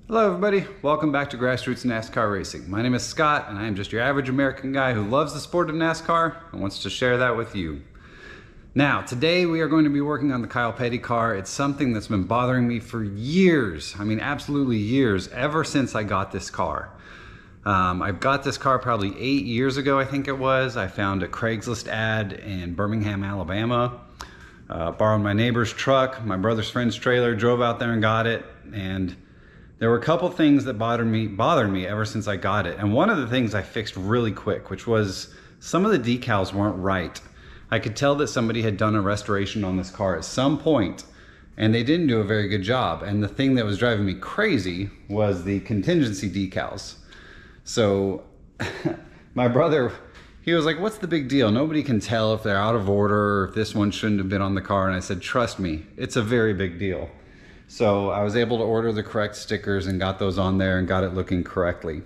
Hello everybody, welcome back to Grassroots NASCAR Racing. My name is Scott and I am just your average American guy who loves the sport of NASCAR and wants to share that with you. Now, today we are going to be working on the Kyle Petty car. It's something that's been bothering me for years. I mean, absolutely years, ever since I got this car. I got this car probably 8 years ago, I think it was. I found a Craigslist ad in Birmingham, Alabama. Borrowed my neighbor's truck, my brother's friend's trailer, drove out there and got it. And there were a couple things that bothered me ever since I got it. And one of the things I fixed really quick, which was some of the decals weren't right. I could tell that somebody had done a restoration on this car at some point and they didn't do a very good job. And the thing that was driving me crazy was the contingency decals. So my brother, he was like, what's the big deal? Nobody can tell if they're out of order or if this one shouldn't have been on the car. And I said, trust me, it's a very big deal. So I was able to order the correct stickers and got those on there and got it looking correctly.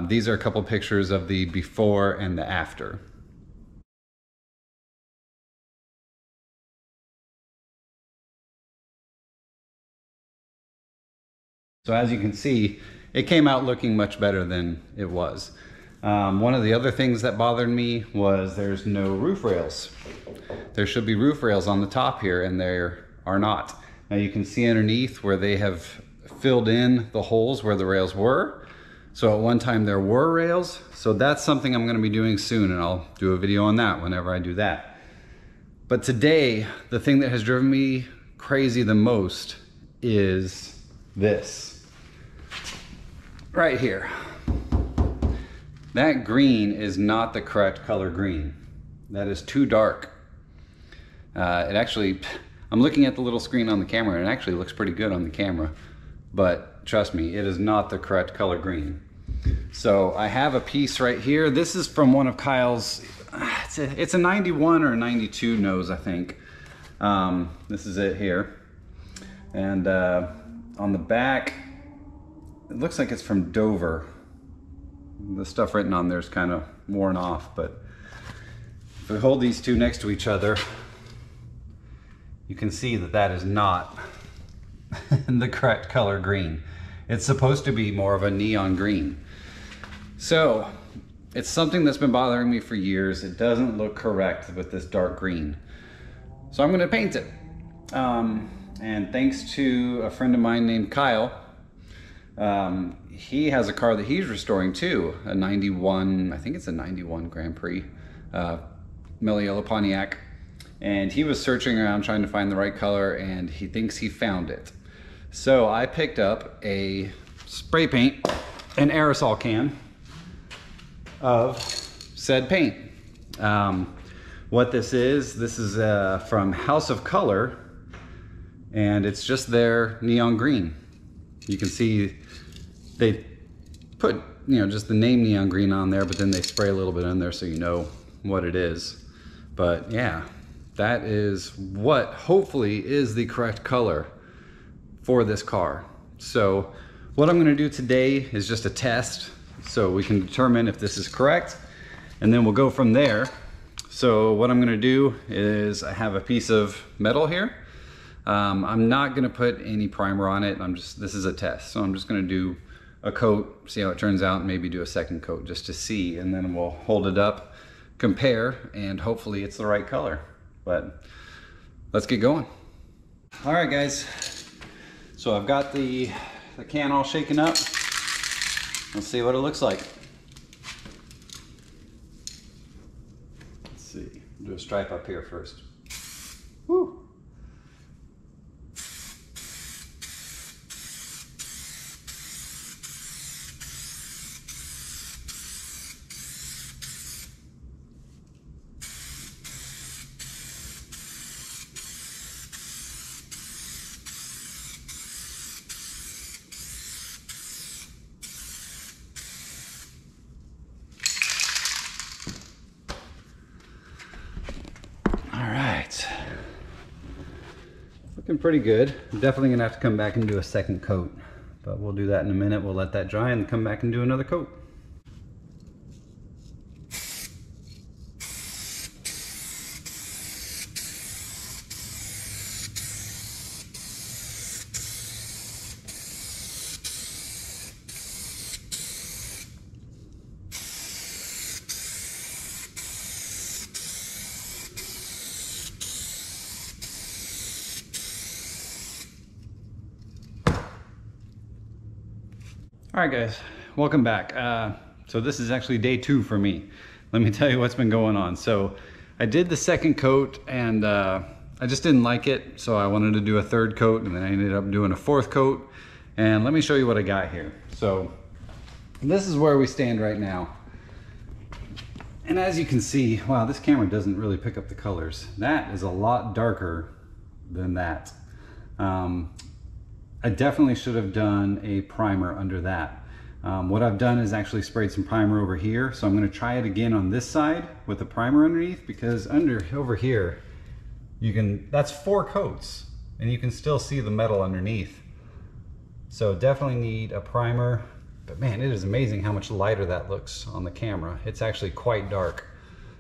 These are a couple pictures of the before and the after. So as you can see, it came out looking much better than it was. One of the other things that bothered me was there's no roof rails. There should be roof rails on the top here and there are not. Now you can see underneath where they have filled in the holes where the rails were. So at one time there were rails. So that's something I'm gonna be doing soon and I'll do a video on that whenever I do that. But today, the thing that has driven me crazy the most is this. Right here. That green is not the correct color green. That is too dark. I'm looking at the little screen on the camera and it actually looks pretty good on the camera, but trust me, it is not the correct color green. So I have a piece right here. This is from one of Kyle's, it's a 91 or a 92 nose, I think. This is it here. And on the back, it looks like it's from Dover. The stuff written on there is kind of worn off, but if we hold these two next to each other, you can see that that is not the correct color green. It's supposed to be more of a neon green. So it's something that's been bothering me for years. It doesn't look correct with this dark green. So I'm gonna paint it. And thanks to a friend of mine named Kyle, he has a car that he's restoring too, a 91, I think it's a 91 Grand Prix, Mello Yello Pontiac. And he was searching around trying to find the right color and he thinks he found it. So I picked up a spray paint, an aerosol can of said paint. What this is from House of Color and it's just their neon green. You can see they put, just the name neon green on there, but then they spray a little bit in there so you know what it is. But yeah. That is what hopefully is the correct color for this car. So what I'm gonna do today is just a test so we can determine if this is correct and then we'll go from there. So what I'm gonna do is I have a piece of metal here. I'm not gonna put any primer on it. This is a test. So I'm just gonna do a coat, see how it turns out, and maybe do a second coat just to see, and then we'll hold it up, compare, and hopefully it's the right color. But let's get going. All right, guys. So I've got the can all shaken up. Let's see what it looks like. Let's see. Do a stripe up here first. Woo. Looking pretty good. I'm definitely gonna have to come back and do a second coat, but we'll do that in a minute. We'll let that dry and come back and do another coat. All right, guys, welcome back. So this is actually day 2 for me. Let me tell you what's been going on. So I did the second coat and I just didn't like it. So I wanted to do a third coat and then I ended up doing a 4th coat. And let me show you what I got here. So this is where we stand right now. And as you can see, wow, this camera doesn't really pick up the colors. That is a lot darker than that. I definitely should have done a primer under that. What I've done is actually sprayed some primer over here. So I'm gonna try it again on this side with the primer underneath, because over here, that's 4 coats and you can still see the metal underneath. So definitely need a primer, but man, it is amazing how much lighter that looks on the camera. It's actually quite dark.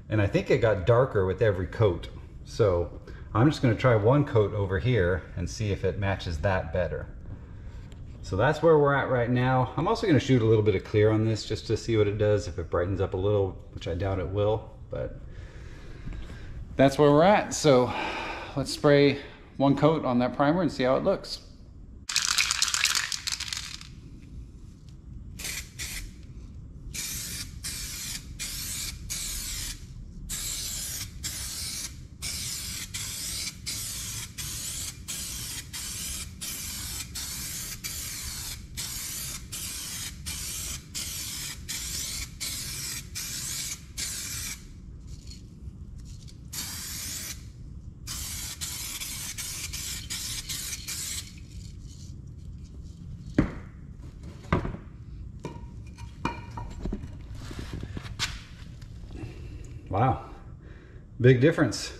And I think it got darker with every coat. So I'm just gonna try 1 coat over here and see if it matches that better. So that's where we're at right now. I'm also gonna shoot a little bit of clear on this just to see what it does, if it brightens up a little, which I doubt it will, but that's where we're at. So let's spray 1 coat on that primer and see how it looks. Wow, big difference.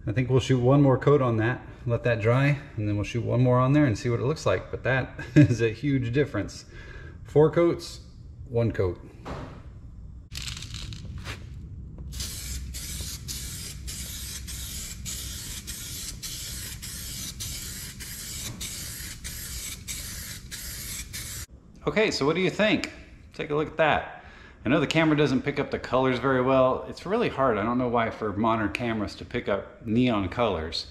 I think we'll shoot 1 more coat on that, let that dry, and then we'll shoot 1 more on there and see what it looks like. But that is a huge difference. 4 coats, 1 coat. Okay, so what do you think? Take a look at that. I know the camera doesn't pick up the colors very well. It's really hard. I don't know why for modern cameras to pick up neon colors,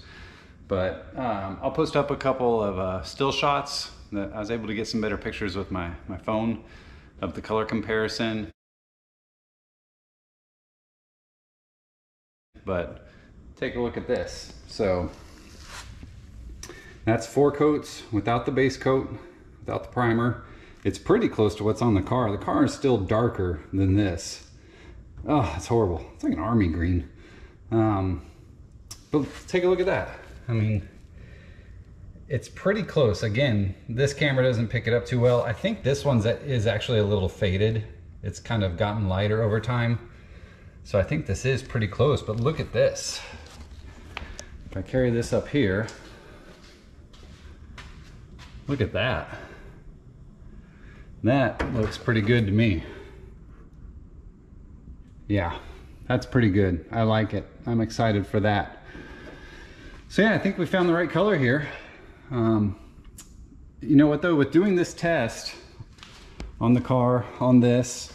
but I'll post up a couple of still shots that I was able to get some better pictures with my phone of the color comparison. But take a look at this. So that's 4 coats without the base coat, without the primer. It's pretty close to what's on the car. The car is still darker than this. Oh, it's horrible. It's like an army green. But take a look at that. I mean, it's pretty close. Again, this camera doesn't pick it up too well. I think this one is actually a little faded. It's kind of gotten lighter over time. So I think this is pretty close, but look at this. If I carry this up here, look at that. That looks pretty good to me. Yeah, that's pretty good. I like it. I'm excited for that. So yeah, I think we found the right color here. You know what though, with doing this test on the car, on this,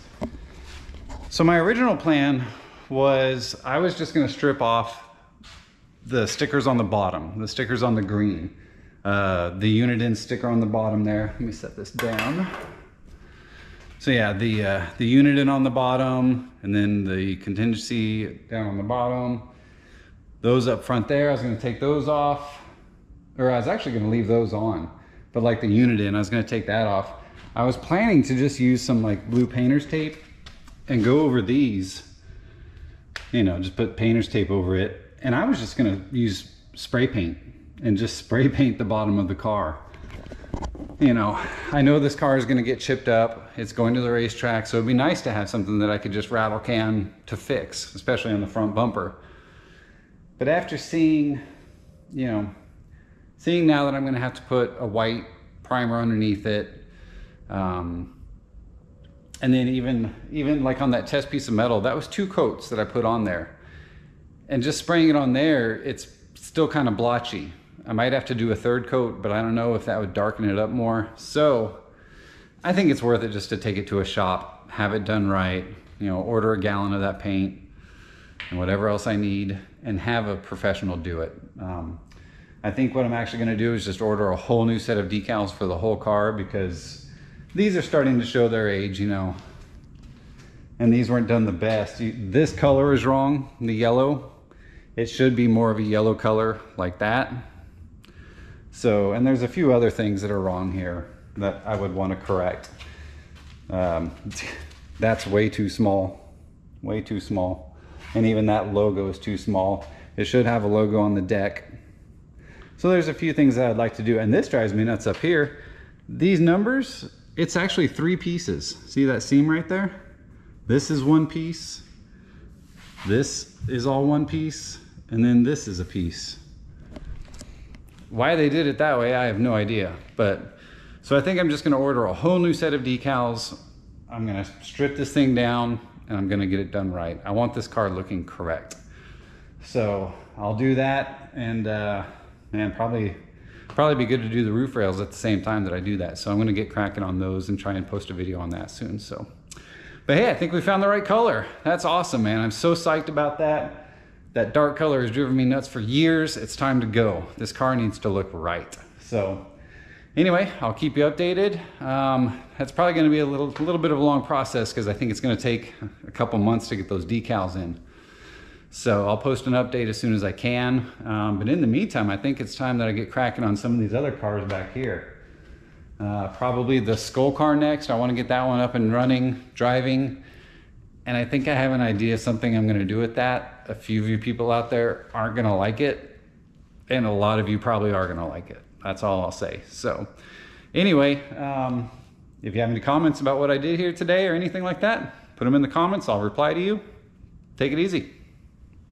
so my original plan was I was just gonna strip off the stickers on the bottom, the stickers on the green. The Uniden sticker on the bottom there. Let me set this down. So yeah, the Uniden on the bottom, and then the contingency down on the bottom. Those up front there, I was gonna take those off, or I was actually gonna leave those on. But like the Uniden, I was gonna take that off. I was planning to just use some like blue painter's tape and go over these, you know, just put painter's tape over it. And I was just gonna use spray paint and just spray paint the bottom of the car. You know, I know this car is going to get chipped up. It's going to the racetrack, so it'd be nice to have something that I could just rattle can to fix, especially on the front bumper. But after seeing, you know, seeing now that I'm going to have to put a white primer underneath it, and then even like on that test piece of metal, that was 2 coats that I put on there. And just spraying it on there, it's still kind of blotchy. I might have to do a 3rd coat, but I don't know if that would darken it up more. So I think it's worth it just to take it to a shop, have it done right, you know, order a gallon of that paint and whatever else I need, and have a professional do it. I think what I'm actually gonna do is just order a whole new set of decals for the whole car, because these are starting to show their age, you know. And these weren't done the best. This color is wrong, the yellow. It should be more of a yellow color like that. So, and there's a few other things that are wrong here that I would want to correct. That's way too small, way too small. And even that logo is too small. It should have a logo on the deck. So there's a few things that I'd like to do. And this drives me nuts up here. These numbers, it's actually 3 pieces. See that seam right there? This is 1 piece. This is all 1 piece. And then this is a piece. Why they did it that way, I have no idea. But so I think I'm just gonna order a whole new set of decals. I'm gonna strip this thing down and I'm gonna get it done right. I want this car looking correct. So I'll do that, and man, probably be good to do the roof rails at the same time that I do that. So I'm gonna get cracking on those and try and post a video on that soon. So, but hey, I think we found the right color. That's awesome, man. I'm so psyched about that. That dark color has driven me nuts for years. It's time to go. This car needs to look right. So anyway, I'll keep you updated. That's probably gonna be a little bit of a long process because I think it's gonna take a couple months to get those decals in. So I'll post an update as soon as I can. But in the meantime, I think it's time that I get cracking on some of these other cars back here. Probably the Skull car next. I wanna get that one up and running, driving. And I think I have an idea of something I'm gonna do with that. A few of you people out there aren't gonna like it, and a lot of you probably are gonna like it. That's all I'll say. So anyway, if you have any comments about what I did here today or anything like that, put them in the comments. I'll reply to you. Take it easy.